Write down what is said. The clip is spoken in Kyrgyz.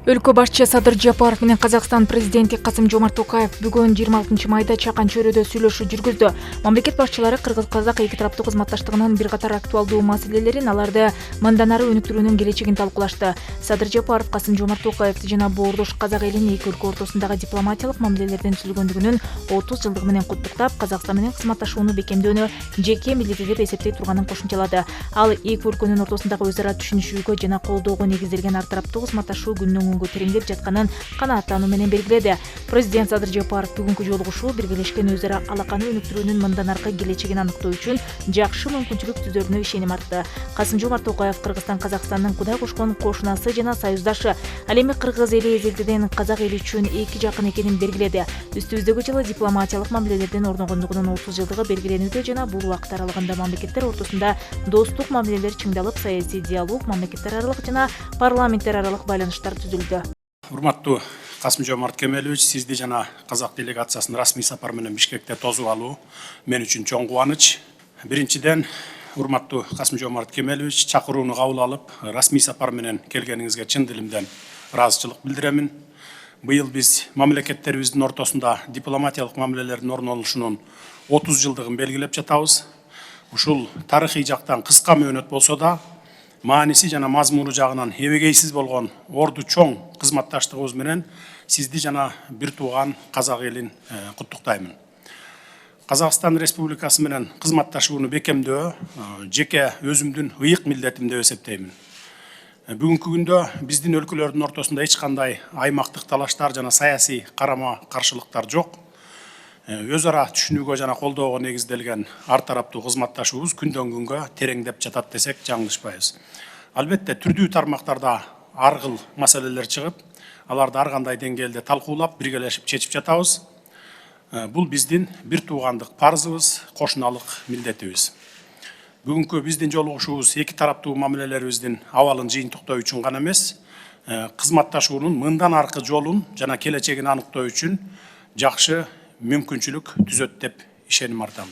Өлкө башчы Садыр Жапаров менен Казакстан президенти Касым-Жомарт Токаев бүгүн 26 майда Чакан чөйрөдө сүйлөшүү жүргүздү. Мамлекет башчылары кыргыз-казак эки тараптуу кызматташтыгынын бир катар актуалдуу маселелерин, аларды мындан ары өнүктүрүүнүн келечегин талкуулашты. Садыр Жапаров Касым-Жомарт Токаевди жана боордош казак элин эки өлкө ортосундагы дипломатиялык мамилелердин түзүлгөндүгүнүн 30 жылдыгы менен куттуктап, Казакстан менен кызматташууну бекемдөөнү жеке милдети деп эсептей турганын кошумчалады. Ал эки өлкөнүн ортосундагы өз ара түшүнүшүүгө жана колдоого негизделген ар тараптуу кызматташуу күндөн күнгө тереңдеп жатканын канааттануу менен белгиледи. Президент Садыр Жапаров бүгүнкү жолугушуу биргелешкен өз ара алаканы өнүктүрүүнүн мындан аркы келечегин аныктоо үчүн жакшы мүмкүнчүлүк түзөрүнө ишеним артты. Касым-Жомарт Токаев Кыргызстан Казакстандын Кудай кошкон кошунасы жана союздашы. Ал эми кыргыз эли эзелдеден казак эли үчүн эки жакын экенин белгиледи. Үстүбүздөгү жылы дипломатиялык мамилелердин орногондугунун 30 жылдыгы белгиленүүдө жана бул убакыт аралыгында мамлекеттер ортосунда достук мамилелер чыңдалып, саясий диалог, мамлекеттер аралык жана парламенттер аралык байланыштар түзүлдү. Урматтуу Касым-Жомарт Кемелович, сизди жана казак делегациясын расмий сапар менен Бишкекте тосуп алуу мен үчүн чоң кубаныч. Биринчиден, урматтуу Касым-Жомарт Кемелович, чакырууну кабыл алып, расмий сапар менен келгениңизге чын дилимден ыраазычылык билдиремин. Быйыл биз мамлекеттерибиздин ортосунда дипломатиялык мамилелердин орун алышынын 30 жылдыгын белгилеп жатабыз. Ушул тарыхый жактан кыска мөөнөт болсо да, мааниси жана мазмуну жагынан эбегейсиз болгон орду чоң кызматташтыгыбыз менен сизди жана бир тууган казак элин куттуктаймын. Казакстан Республикасы менен кызматташууну бекемдөө жеке өзүмдүн ыйык милдетим деп эсептеймин. Бүгүнкү күндө биздин өлкөлөрдүн ортосунда эч кандай аймактык талаштар жана саясий карама каршылыктар жок. Өз ара түшүнүүгө жана колдоого негизделген ар тараптуу кызматташуубуз күндөн күнгө тереңдеп жатат десек жаңылышпайбыз. Албетте түрдүү тармактарда ар кыл маселелер чыгып, аларды ар кандай деңгээлде талкуулап, биргелешип чечип жатабыз. Бул биздин бир туугандык парзыбыз, кошуналык милдетибиз. Бүгүнкү биздин жолугушуубуз эки тараптуу мамилелерибиздин абалын жыйынтыктоо үчүн гана эмес, кызматташуунун мындан аркы жолун жана келечегин аныктоо үчүн жакшы мүмкүнчүлүк түзөт деп ишеним артам.